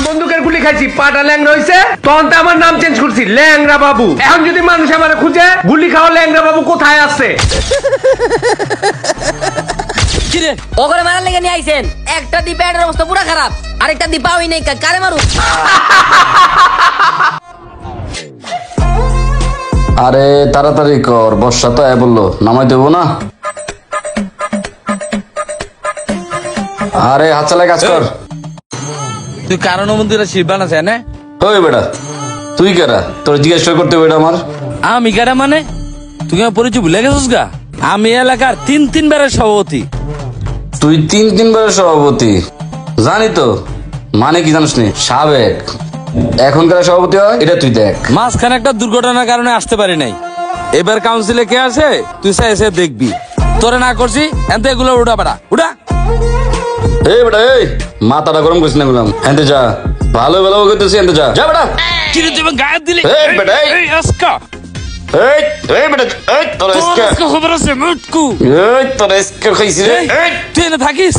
বন্দুকের গুলি খাইছি, পাটা ল্যাংরা হইছে, তখন তো আমার নাম চেঞ্জ করছি ল্যাংরা বাবু। এখন যদি মানুষ আমার খুঁজে গুলি খাওয়া ল্যাংরা বাবু কোথায় আছে? ওগরে মারার লেগে নিয়ে আইছেন, একটা দি প্যাডের অবস্থা পুরো খারাপ, আরেকটা দি পাওই নাই, কারে মারু? আরে তাড়াতাড়ি কর, বর্ষা তো বললো নামাই দেবো না। আরে হাত চালায় কাজ কর। তুই কারণ মন্দিরে শিরবান আছে না? ওই বেটা তুই কেরা? তোর জিজ্ঞাসা করতে হবে আমার। আমি কেরা মানে? তুই আমার পরিচয় ভুলে গেছিস গা? আমি এলাকার তিন বারের সভাপতি। তুই তিন বারের সভাপতি? জানি তো, মানে কি জানিস নি? সাবেক। এখনকার সভাপতি হয় এটা তুই দেখ। মাঝখানে একটা দুর্ঘটনার কারণে আসতে পারি নাই। এবার কাউন্সিলে কে আছে তুই এসে দেখবি। তোরে না করছি এনতে এগুলো উঠা পাড়া উঠা। এই বেটা এই মাথাটা গরম করিস না, বললাম এনতে যা। ভালো ভালো করতেছি, এনতে যা। যা বেটা। কি রে তুই গায়ে দিলি? এই বেটা এই আজকা এই এই বেটা এই তোর আজকা খবর আছে মুটকু। এই তোর আজকা খাইছি রে। এই তুই এনে থাকিস,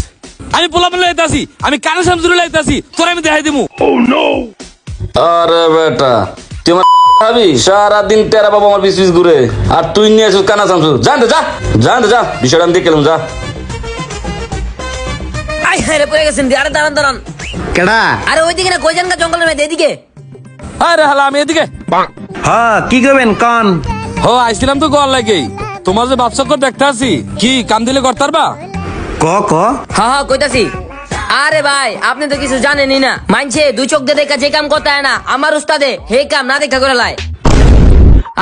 আমি পোলা পেলে আইতাছি, আমি কানে শামসুরে আইতাছি, তোর আমি দেখাই দিমু। ও নো। আরে বেটা তুই আমার ভাবি সারাদিন তেরা বাবা আমার পিছ ঘুরে, আর তুই নিয়ে আসিস কানা শামসু। জানতে যা জানতে যা, বিষয়টা আমি দেখলাম। যা। আই হ্যাঁ রে পড়ে গেছেন। আরে দাঁড়ান দাঁড়ান। কেডা? আরে ওইদিকে না, কইজান কা জঙ্গলের মধ্যে, এদিকে। আরে হালা আমি এদিকে। হ্যাঁ কি করবেন কন? হো আইছিলাম তো গোয়াল লাগেই। তোমার যে বাপসাক্কর দেখতে আসি, কি কাম দিলে করতারবা? ক ক। হ্যাঁ কইতাছি। আরে ভাই আপনি তো কিছু জানেনই না। মানছে দুই চোখ দিয়ে দেখা যে কাম করতে হয় না, আমার উস্তাদে হে কাম না দেখা করে লাই।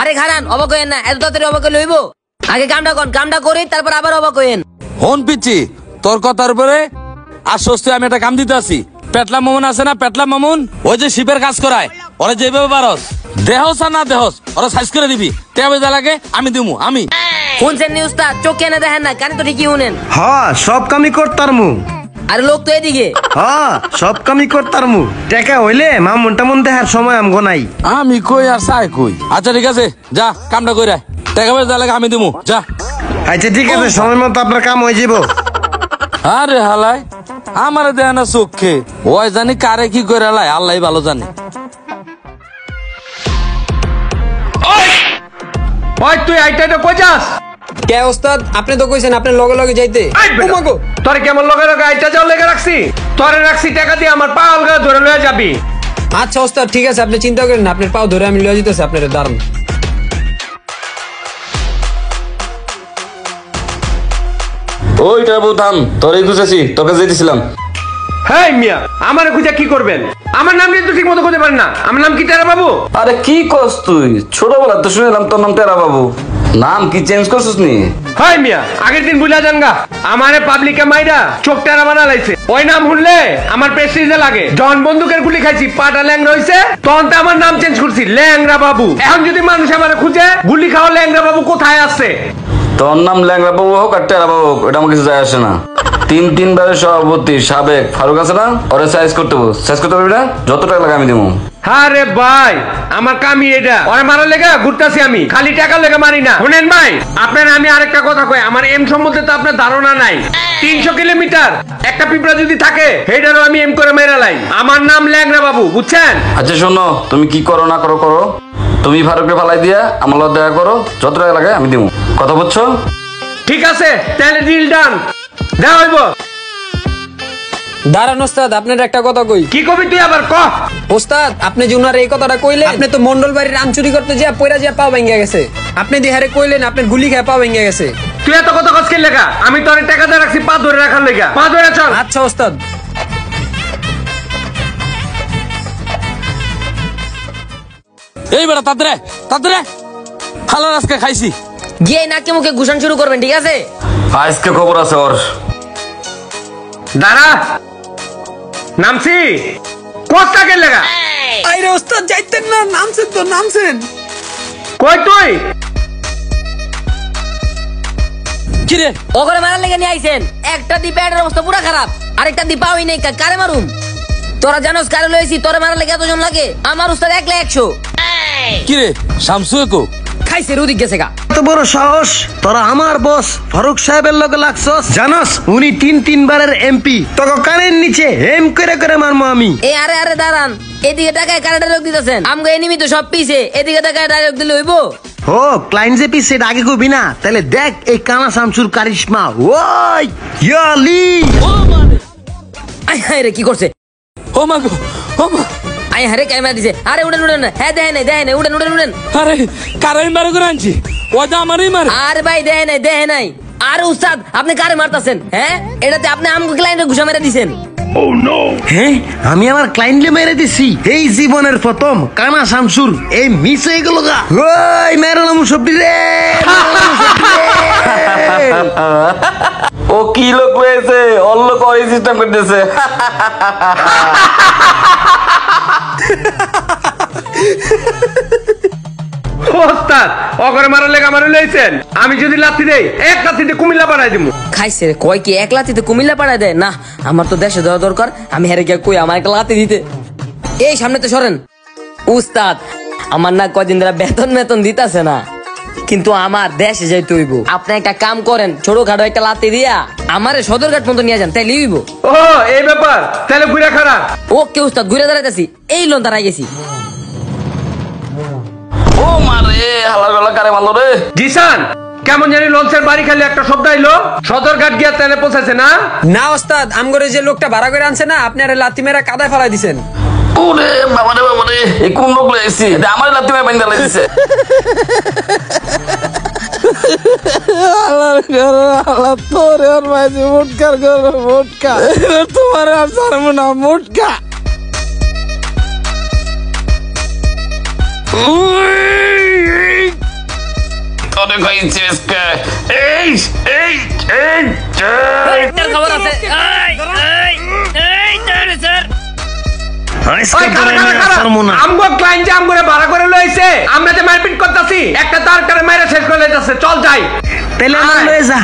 আরে খারান অবাক হইেন না, এত তাড়াতাড়ি অবাক হইলে হইব? আগে কামটা কর, কামটা করি তারপর আবার অবাক হইেন। হন পিচ্ছি তোর কথার উপরে আশ্বস্ত আমি একটা কাম দিতে আসি। পেটলা মামুন আছে না, পেটলা মামুন, ওই যে শিপের কাজ করায়, ওরা যেভাবে পারস দেহস আর না দেহস ওরা সাইজ করে দিবি। টেবে যা লাগে আমি দিমু। আমি শুনছেন নি উস্তাদ? চোখ কেনে দেখেন না, কানে তো ঠিকই শুনেন। হ্যাঁ সব কামই করতারমু। আরে লোক তো এদিকে। হ্যাঁ সব কামই করতারমু। টাকা হইলে মামুন টামুন দেখার সময় আমগো নাই। আমি কই আর সাই কই। আচ্ছা ঠিক আছে যা কামটা কইরা, টাকা পয়সা যা লাগে আমি দিমু। যা। আচ্ছা ঠিক আছে, সময় মতো আপনার কাম হয়ে যাব। আরে হালাই আমার দেয় না চোখে, ওই জানি কারে কি করে লাই আল্লাহ ভালো জানে। ওই তুই আইটা তো কই যাস? কে ওস্তাদ? আপনি তো কইছেন আপনার লগে লগে যাইতে। তোরে কেমন লগে লগে আইটা যাও লেগে রাখছি? তোরে রাখছি টাকা দিয়ে, আমার পা অলগা ধরে লয়ে যাবি। আচ্ছা ওস্তাদ ঠিক আছে, আপনি চিন্তা করেন না, আপনার পাও ধরে আমি লয়ে যেতেছি। আপনার দাঁড়ান। ওইটা বলতাম তোর খুঁজেছি, তোকে যেতেছিলাম। হ্যাঁ মিয়া আমার খুঁজে কি করবেন? আমার নাম কিন্তু ঠিক মতো করতে পারেন না। আমার নাম কি টেরা বাবু? আরে কি করছ তুই? ছোটবেলা তো শুনলাম তোর নাম টেরা বাবু, নাম কি চেঞ্জ করছিস নি? হ্যাঁ মিয়া আগের দিন বুঝা যানগা, আমারে পাবলিকে মাইরা চোখ টেরা বানা লাইছে। ওই নাম শুনলে আমার প্রেস্টিজে লাগে। যখন বন্দুকের গুলি খাইছি, পাটা ল্যাংরা হইছে, তখন তো আমার নাম চেঞ্জ করছি ল্যাংরা বাবু। এখন যদি মানুষ আমার খুঁজে গুলি খাওয়া ল্যাংরা বাবু কোথায় আছে? তোর নাম ল্যাংরা বাবু হোক আর টেরা বাবু হোক, এটা আমার কিছু যায় আসে না। তিন বারের সভাপতি সাবেক ফারুক আছে না, ওরে সাইজ করতে পারবি না? যত টাকা লাগে আমি দেবো। আরে ভাই আমার কামই এটা, ওরে মারার লেগে ঘুরতাছি আমি, খালি টাকা লেগে মারি না। শুনেন ভাই আপনার আমি আরেকটা কথা কই, আমার এম সম্বন্ধে তো আপনার ধারণা নাই। 300 কিলোমিটার একটা পিঁপড়া যদি থাকে সেটারও আমি এম করে মেরা লাই। আমার নাম ল্যাংরা বাবু, বুঝছেন? আচ্ছা শোনো, তুমি কি করো না করো করো, তুমি ফারুককে ফালাই দিয়া আমার লগে দেখা করো, যত টাকা লাগে আমি দেবো। কথা বুঝছো? ঠিক আছে তাহলে ডিল ডান। দেখা হইব। দাঁড়ান ওস্তাদ, আপনার একটা কথা কই। কি কবি তুই আবার ক? ওস্তাদ আপনি যে উনার এই কথাটা কইলেন, আপনি তো মন্ডল বাড়ির আম চুরি করতে যা পয়রা যা পা ভেঙে গেছে। আপনি দিহারে কইলেন আপনার গুলি খেয়ে পা ভেঙে গেছে। তুই এত কথা কসকে লেখা? আমি তোর টাকা দিয়ে রাখছি পা ধরে রাখার লেগা। পা ধরে চল। আচ্ছা ওস্তাদ। এই বেটা তাড়াতাড়ি তাড়াতাড়ি হালার আজকে খাইছি। গিয়ে নাকে মুখে ঘুষান শুরু করবেন, ঠিক আছে? আজকে খবর আছে ওর। দাঁড়া নামছি কোথাকে লেগা? আইরে ওস্তাদ যাইতেন না, নামছেন তো নামছেন। কই তুই? কি রে? ওগরে মারার লেগে নিয়ে আইছেন, একটা দি প্যাডের অবস্থা পুরো খারাপ, আরেকটা দি পাওই নাই, কারে মারুম? তোরা জানোস কারে লইছি? তোরে মারার লেগে এতজন লাগে? আমার উস্তাদ একলা 100। কিরে শামসু একো খাইছে রুদিক গেছে গা। এত বড় সাহস তোরা আমার বস ফারুক সাহেবের লগে লাগছস জানোস উনি 3 বারের এমপি তোকে কানের নিচে হেম করে করে মারমু আমি। এ আরে আরে দাঁড়ান, এদিকে টাকায় কারেন্টের লোক দিতেছেন, আমগো এনিমি তো সব পিছে, এদিকে টাকায় ডাইরেক্ট দিলে হইবো। ও ক্লায়েন্ট যে পিস সেটা আগে কবি না, তাহলে দেখ এই কানা শামসুর কারিশমা। ওই ইয়ালি আই হায় রে কি করছে, ও মা গো, ও মা, আই হারে ক্যামেরা দিছে। আরে উড়েন উড়েন, হ্যাঁ দেয় নাই উড়েন উড়েন উড়েন। আরে কারাই মারে করে আনছি, ও তো আমারই মারে। আরে ভাই দেয় নাই। আরে উস্তাদ আপনি কারে মারতাছেন? হ্যাঁ এটাতে আপনি আমগো ক্লায়েন্টের ঘুষা মেরে দিছেন। হ্যাঁ আমি আমার ক্লায়েন্টে মেরে দিছি এই জীবনের প্রথম কানা শামসুর এই মিস হয়ে গেল গা। ওই মেরালাম সবটি রে ও কি লোক রয়েছে, ওর লোক ওই সিস্টেম করতেছে। ওস্তাদ অগরে মারার লেগে আমার লইছেন, আমি যদি লাথি দেই এক লাথিতে কুমিল্লা বানাই দিমু। খাইছে রে, কয় কি এক লাতিতে কুমিল্লা পাড়ায় দেয় না? আমার তো দেশে দেওয়া দরকার, আমি হেরে গিয়ে কই আমার একটা লাতি দিতে। এই সামনে তো সরেন। উস্তাদ আমার না কয়দিন ধরে বেতন দিতাছে না, কিন্তু আমার দেশে যাইতে হইব। আপনি একটা কাম করেন, ছোটখাটো একটা লাতি দিয়া আমারে সদরঘাট পর্যন্ত নিয়ে যান, তাই লিইব। ও এই ব্যাপার, তাহলে ঘুরে খারাপ। ওকে উস্তাদ, ঘুরে দাঁড়াইতেছি, এই লোন দাঁড়াই গেছি। ও মারে হালার গলা কারে মারলো রে। জিসান কেমন জানি লঞ্চের বাড়ি খালি একটা শব্দ আইলো, সদরঘাট গিয়া তেলে পৌঁছাছে না? না ওস্তাদ, আমগরে যে লোকটা ভাড়া করে আনছে না, আপনি আরে লাথি মেরা কাদায় ফেলাই দিছেন। ওরে বাবারে বাবারে, এই কোন লোক লইছি, আমার লাত্তি মেরে বাইন্দা লাইছে। তোরে আর মাঝে মুটকার করো মুটকা, তোমার আর ছাড়বো না মুটকা। তোরে কইছি আজকে এই এই এই খবর আছে। ওই আমগো ক্লায়েন্ট যে আমগরে ভাড়া করে লইছে, আমরা যে মারপিট করতাছি, একটা তার করে মাইরা শেষ করে লইতাছে। চল যাই। তাহলে আমার লয়ে যা।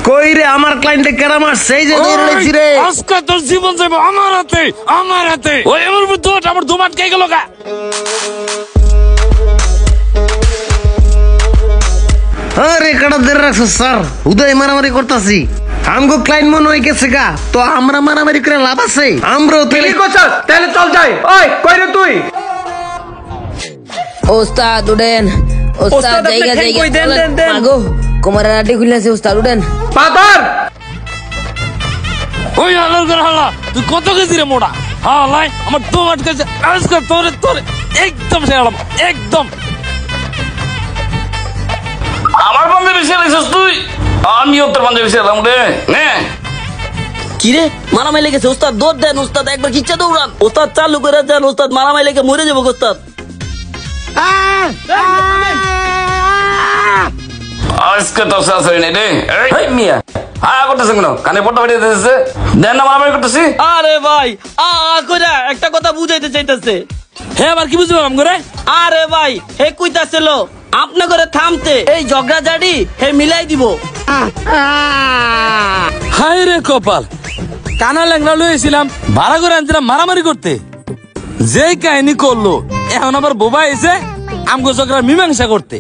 কই রে আমার ক্লায়েন্টে কেডা মারছে এই যে ধরে লইছি রে। আজকে তোর জীবন যাবে আমার হাতে, আমার হাতে। ওই আমার বুদ্ধ আমার দুমাট কে গেল গা। আরে কেডা ধরে রাখছো স্যার, উদয় মারামারি করতাছি। আমগো ক্লায়েন্ট মনে হয়ে গেছে গা, তো আমরা মারামারি করে লাভ আছে? আমরাও কি করছস? তাহলে চল যাই। ওই কই রে তুই? ওস্তাদ উড়েন, ওস্তাদ ওস্তাদ, আপনি জায়গা ঠ্যাং কই? দেন, জায়গা দেন। মাগো কোমরের আটি খুলেছে। ওস্তাদ উড়েন। পাথর ওই হালার করে হালা, তুই কত কেজি রে মোটা হালাই, আমার দুমাট কেজি। আজকে তোরে তোরে একদম শেয়ালাম, একদম। আমার পাঞ্জাবি ছেড়েছিস তুই, আমিও তোর পাঞ্জাবি ছেড়লাম রে। নে কিরে মারামারি লেগেছে ওস্তাদ, দৌড় দেন ওস্তাদ, একবার কিচ্ছা দৌড়ান ওস্তাদ, চালু করে দেন ওস্তাদ, মারামারি লেগে মরে যাবো ওস্তাদ। আজকে তোর শাশুড়ি নেই রে। এই মিয়া করতেছে কেন, কানে পট্টা বেরিয়ে দিতেছে, দেন না মারামারি করতেছি। আরে ভাই কইরা একটা কথা বুঝাইতে চাইতেছে। হ্যাঁ আবার কি বুঝলাম করে? আরে ভাই হে কইতাছিল আপনা করে থামতে, এই ঝগড়া জাড়ি হে মিলাই দিব। হায় রে কপাল, কানা ল্যাংড়া লইছিলাম, ভাড়া করে আনছিলাম মারামারি করতে, যেই কাহিনী করলো এখন আবার বোবা এসে আমগো ঝগড়া মীমাংসা করতে।